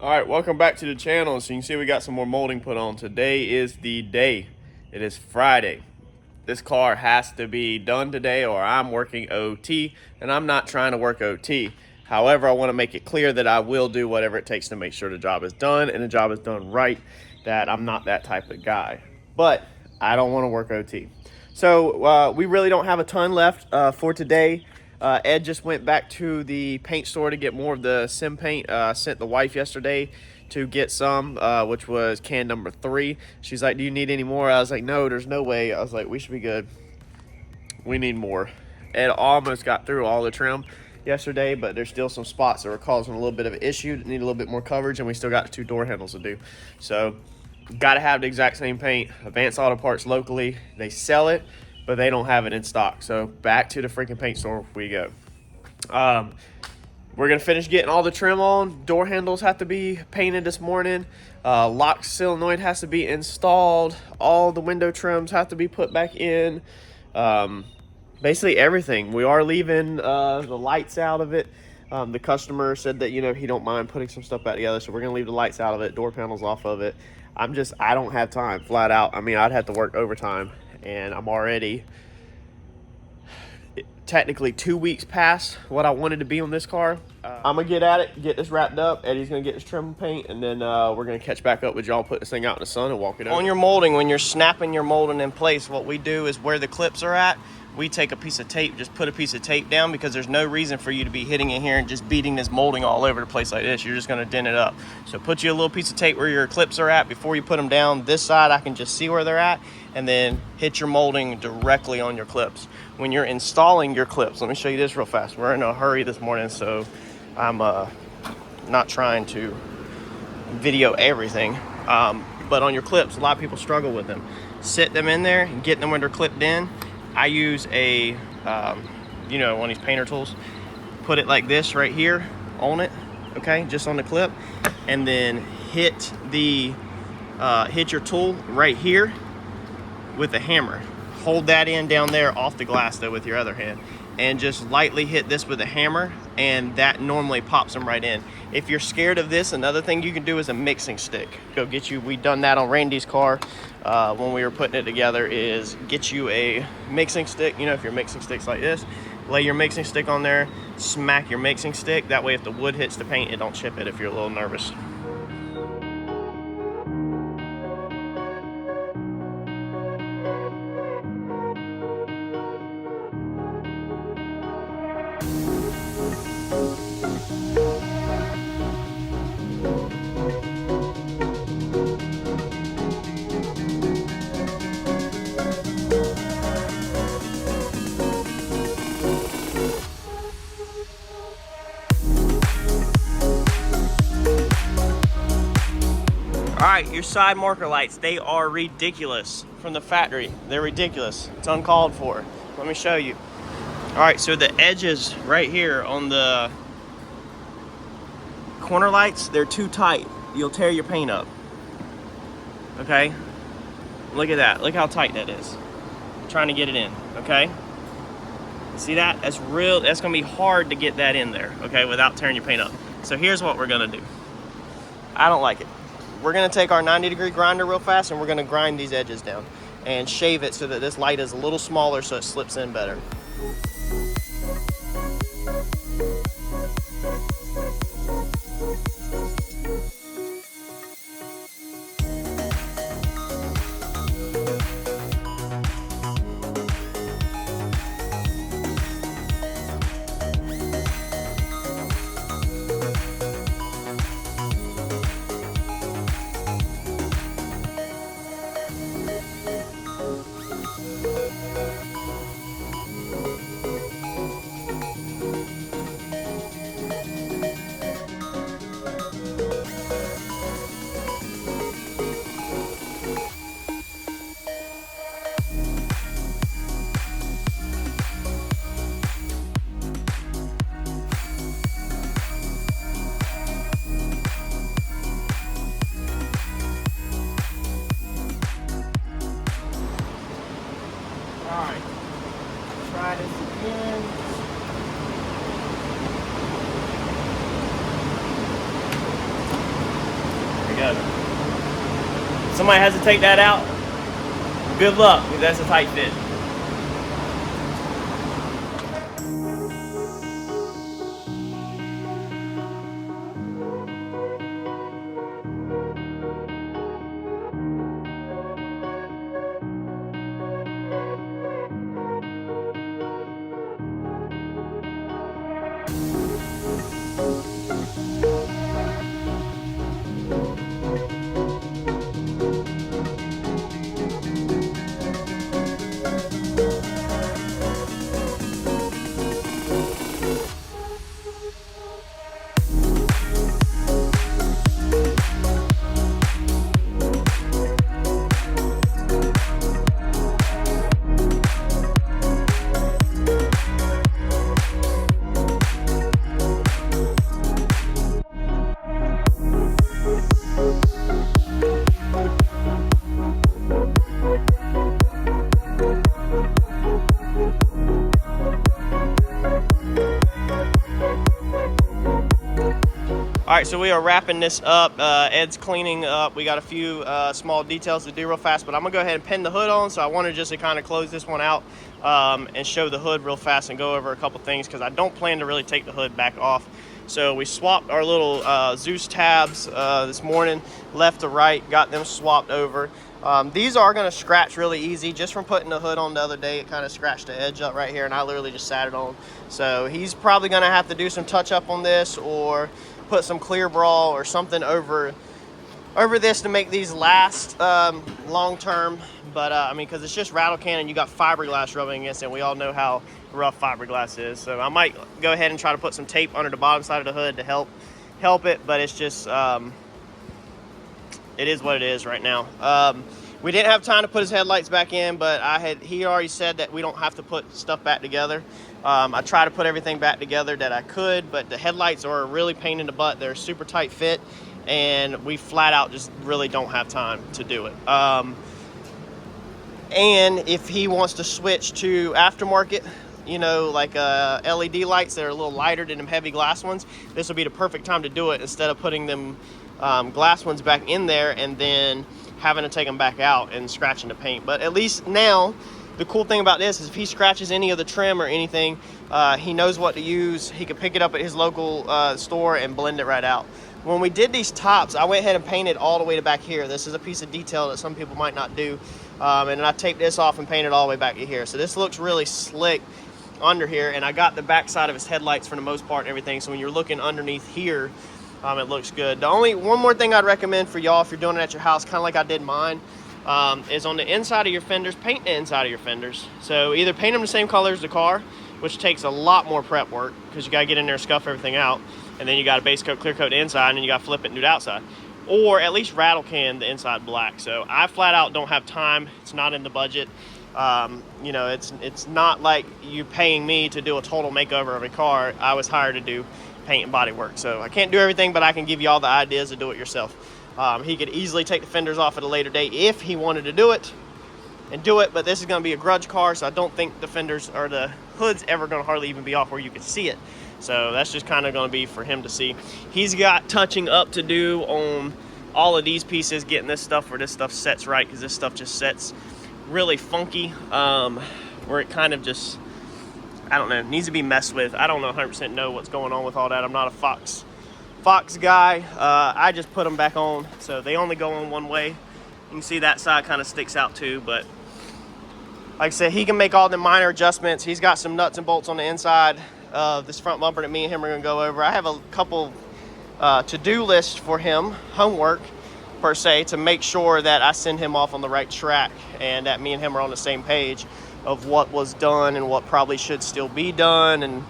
Alright, welcome back to the channel. So you can see we got some more molding put on. Today is the day. It is Friday. This car has to be done today or I'm working OT, and I'm not trying to work OT. However, I want to make it clear that I will do whatever it takes to make sure the job is done and the job is done right, that I'm not that type of guy. But I don't want to work OT. So we really don't have a ton left for today. Ed just went back to the paint store to get more of the sim paint. Sent the wife yesterday to get some, which was can number 3. She's like, do you need any more? I was like, no, there's no way. I was like, we should be good. We need more. Ed almost got through all the trim yesterday, but there's still some spots that were causing a little bit of an issue that need a little bit more coverage, and we still got 2 door handles to do. So got to have the exact same paint. Advanced Auto Parts locally, they sell it, but they don't have it in stock. So back to the freaking paint store we go. We're gonna finish getting all the trim on. Door handles have to be painted this morning. Lock solenoid has to be installed. All the window trims have to be put back in. Basically everything. We are leaving the lights out of it. The customer said that, you know, he don't mind putting some stuff back together, so we're gonna leave the lights out of it, door panels off of it. I don't have time, flat out. I mean, I'd have to work overtime, and I'm already technically 2 weeks past what I wanted to be on this car. I'm gonna get at it, get this wrapped up. Eddie's gonna get this trim paint, and then we're gonna catch back up with y'all, put this thing out in the sun and walk it over. On your molding, when you're snapping your molding in place, what we do is where the clips are at, we take a piece of tape, just put a piece of tape down, because there's no reason for you to be hitting in here and just beating this molding all over the place like this. You're just gonna dent it up. So put you a little piece of tape where your clips are at before you put them down. This side, I can just see where they're at, and then hit your molding directly on your clips. When you're installing your clips, let me show you this real fast. We're in a hurry this morning, so I'm not trying to video everything. But on your clips, a lot of people struggle with them. Sit them in there and get them when they're clipped in. I use a, you know, one of these painter tools. Put it like this right here on it, okay, just on the clip, and then hit your tool right here with a hammer. Hold that in down there off the glass though with your other hand, and just lightly hit this with a hammer, and that normally pops them right in. If you're scared of this, another thing you can do is a mixing stick. Go get you, we done that on Randy's car when we were putting it together, is get you a mixing stick. You know, if your mixing stick's like this, lay your mixing stick on there, smack your mixing stick. That way if the wood hits the paint, it don't chip it if you're a little nervous. All right, your side marker lights, they are ridiculous from the factory. They're ridiculous. It's uncalled for. Let me show you. All right, so the edges right here on the corner lights, they're too tight. You'll tear your paint up. Okay? Look at that. Look how tight that is. trying to get it in, okay? See that? That's gonna be hard to get that in there, okay, without tearing your paint up. So here's what we're gonna do. I don't like it. We're gonna take our 90-degree grinder real fast and we're gonna grind these edges down and shave it so that this light is a little smaller so it slips in better. Alright, try this again. There we go. Somebody has to take that out. Good luck, because that's a tight fit. All right, so we are wrapping this up. Ed's cleaning up. We got a few small details to do real fast, but I'm gonna go ahead and pin the hood on. So I wanted just to kind of close this one out and show the hood real fast and go over a couple things because I don't plan to really take the hood back off. So we swapped our little Zeus tabs this morning, left to right, got them swapped over. These are gonna scratch really easy. Just from putting the hood on the other day, it kind of scratched the edge up right here, and I literally just sat it on. So he's probably gonna have to do some touch up on this or put some clear brawl or something over this to make these last long term. But I mean, because it's just rattle can and you got fiberglass rubbing against it, and we all know how rough fiberglass is. So I might go ahead and try to put some tape under the bottom side of the hood to help it, but it's just it is what it is right now. We didn't have time to put his headlights back in, but he already said that we don't have to put stuff back together. I try to put everything back together that I could, but the headlights are really pain in the butt. They're a super tight fit, and we flat out just really don't have time to do it. And if he wants to switch to aftermarket, you know, like LED lights that are a little lighter than them heavy glass ones, this will be the perfect time to do it instead of putting them glass ones back in there and then having to take them back out and scratching the paint. But at least now, the cool thing about this is if he scratches any of the trim or anything, he knows what to use. He can pick it up at his local store and blend it right out. When we did these tops, I went ahead and painted all the way to back here. This is a piece of detail that some people might not do. And then I taped this off and painted all the way back to here. So this looks really slick under here, and I got the back side of his headlights for the most part and everything. So when you're looking underneath here, it looks good. The only one more thing I'd recommend for y'all if you're doing it at your house, kind of like I did mine, is on the inside of your fenders, paint the inside of your fenders. So either paint them the same color as the car, which takes a lot more prep work because you got to get in there and scuff everything out, and then you got to base coat, clear coat the inside, and then you got to flip it and do the outside, or at least rattle can the inside black. So I flat out don't have time. It's not in the budget. You know, it's not like you paying me to do a total makeover of a car. I was hired to do paint and body work, so I can't do everything, but I can give you all the ideas to do it yourself. He could easily take the fenders off at a later date if he wanted to do it, and do it, but this is going to be a grudge car, so I don't think the fenders or the hood's ever going to hardly even be off where you can see it. So that's just kind of going to be for him to see. He's got touching up to do on all of these pieces, getting this stuff where this stuff sets right, because this stuff just sets really funky, where it kind of just, I don't know, needs to be messed with. I don't know 100% know what's going on with all that. I'm not a Fox guy. I just put them back on, so they only go on one way. You can see that side kind of sticks out too, but like I said, he can make all the minor adjustments. He's got some nuts and bolts on the inside of this front bumper that me and him are going to go over. I have a couple to-do lists for him, homework per se, to make sure that I send him off on the right track and that me and him are on the same page of what was done and what probably should still be done and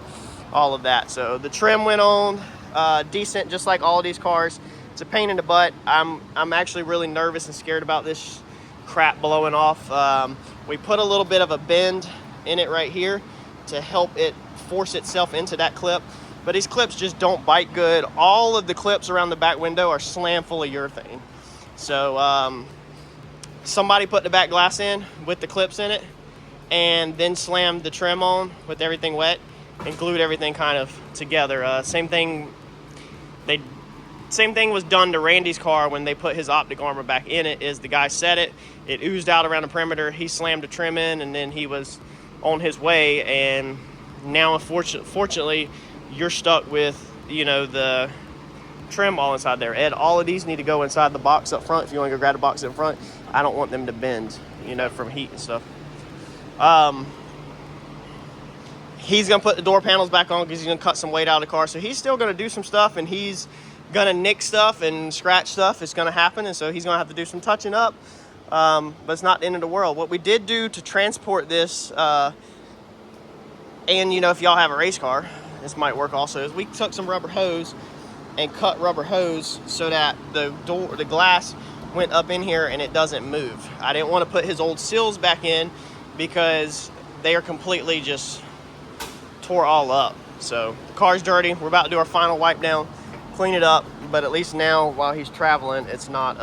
all of that. So the trim went on decent, just like all of these cars. It's a pain in the butt. I'm actually really nervous and scared about this crap blowing off. We put a little bit of a bend in it right here to help it force itself into that clip, but these clips just don't bite good. All of the clips around the back window are slammed full of urethane. So somebody put the back glass in with the clips in it and then slammed the trim on with everything wet and glued everything kind of together. Same thing was done to Randy's car when they put his optic armor back in it. Is the guy set it oozed out around the perimeter, he slammed the trim in, and then he was on his way. And now unfortunately you're stuck with, you know, the trim all inside there. Ed, all of these need to go inside the box up front. If you want to go grab the box up front, I don't want them to bend, you know, from heat and stuff. He's gonna put the door panels back on because he's gonna cut some weight out of the car, so he's still gonna do some stuff, and he's gonna nick stuff and scratch stuff. It's gonna happen, and so he's gonna have to do some touching up, but it's not the end of the world. What we did do to transport this, and you know, if y'all have a race car, this might work also, is we took some rubber hose and cut rubber hose so that the glass went up in here and it doesn't move. I didn't want to put his old seals back in because they are completely just tore all up. So the car's dirty. We're about to do our final wipe down, clean it up, but at least now while he's traveling, it's not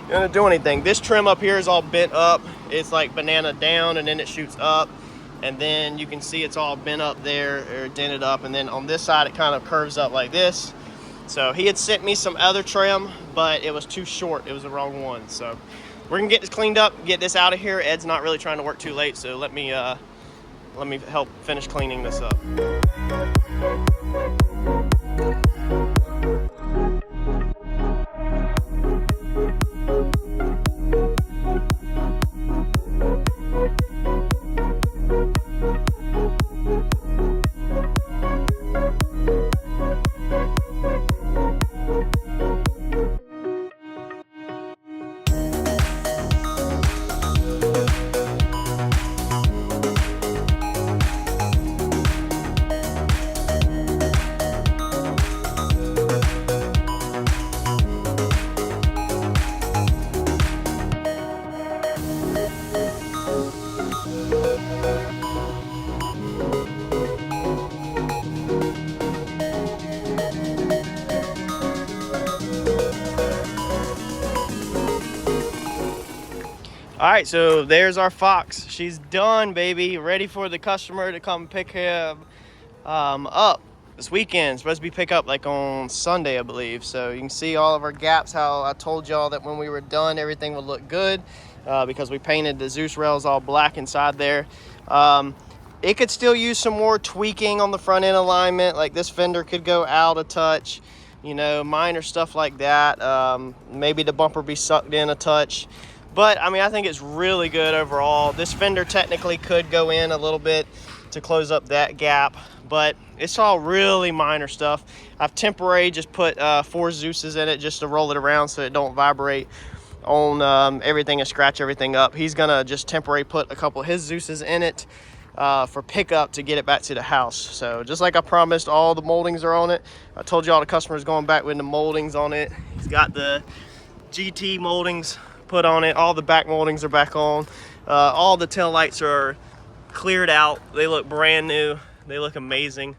gonna do anything. This trim up here is all bent up. It's like banana down and then it shoots up, and then you can see it's all bent up there or dented up, and then on this side it kind of curves up like this. So he had sent me some other trim, but it was too short. It was the wrong one. So we're gonna get this cleaned up, get this out of here. Ed's not really trying to work too late, so let me help finish cleaning this up. All right, so there's our Fox. She's done, baby. Ready for the customer to come pick him up this weekend. It's supposed to be pick up like on Sunday, I believe. So you can see all of our gaps, how I told y'all that when we were done, everything would look good because we painted the Zeus rails all black inside there. It could still use some more tweaking on the front end alignment. Like this fender could go out a touch, you know, minor stuff like that. Maybe the bumper be sucked in a touch. But, I mean, I think it's really good overall. This fender technically could go in a little bit to close up that gap, but it's all really minor stuff. I've temporarily just put 4 Zeuses in it just to roll it around so it don't vibrate on everything and scratch everything up. He's going to just temporarily put a couple of his Zeuses in it for pickup to get it back to the house. So, just like I promised, all the moldings are on it. I told you all the customers going back with the moldings on it. He's got the GT moldings put on it. All the back moldings are back on. All the tail lights are cleared out. They look brand new. They look amazing.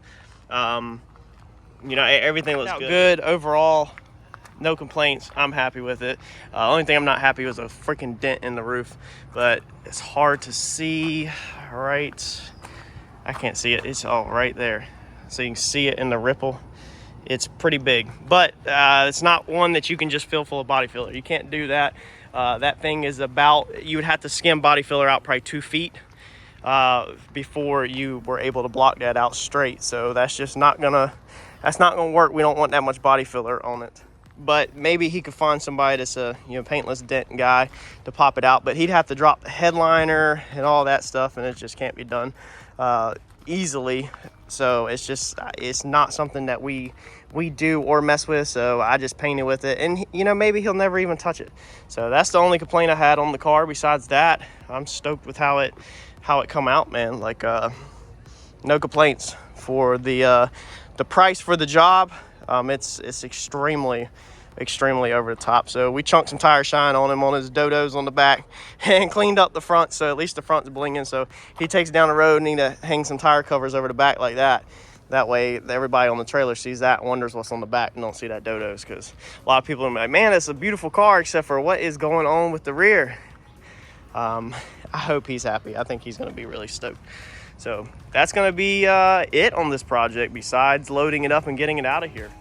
You know, everything looks good overall. no complaints. I'm happy with it. Only thing I'm not happy was a freaking dent in the roof, but it's hard to see. Right, I can't see it. It's all right there, so you can see it in the ripple. It's pretty big, but it's not one that you can just fill full of body filler. You can't do that. That thing is about, you would have to skim body filler out probably 2 feet before you were able to block that out straight. So that's just not gonna work. We don't want that much body filler on it. But maybe he could find somebody that's a paintless dent guy to pop it out, but he'd have to drop the headliner and all that stuff, and it just can't be done easily. So it's not something that we do or mess with. So I just painted with it, and maybe he'll never even touch it. So that's the only complaint I had on the car. Besides that, I'm stoked with how it come out, man. Like no complaints for the price for the job. It's extremely over the top. So we chunked some tire shine on him on his dodos on the back and cleaned up the front, so at least the front's blinging. So he takes down the road, need to hang some tire covers over the back like that. That way everybody on the trailer sees that and wonders what's on the back and don't see that dodos, because a lot of people are like, man, it's a beautiful car except for what is going on with the rear. I hope he's happy. I think he's going to be really stoked. So that's going to be it on this project, besides loading it up and getting it out of here.